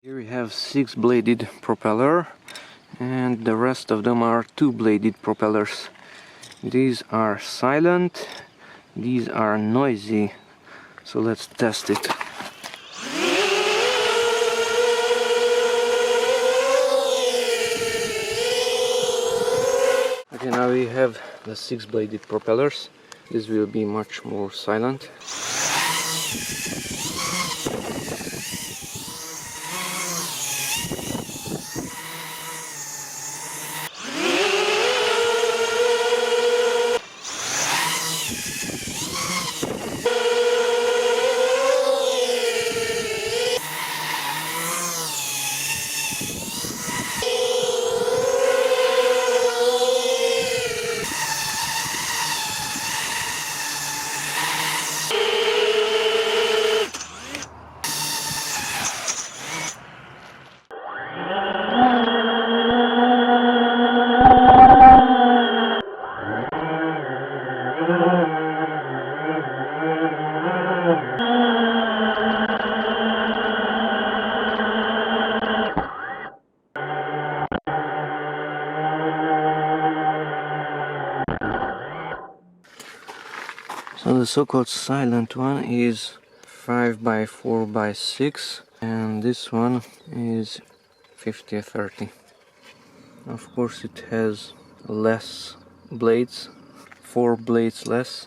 Here we have 6-bladed propeller, and the rest of them are 2-bladed propellers. These are silent, these are noisy, so let's test it. Okay, now we have the 6-bladed propellers. This will be much more silent. So the so-called silent one is 5 by 4 by 6, and this one is 50/30. Of course it has less blades, 4 blades less.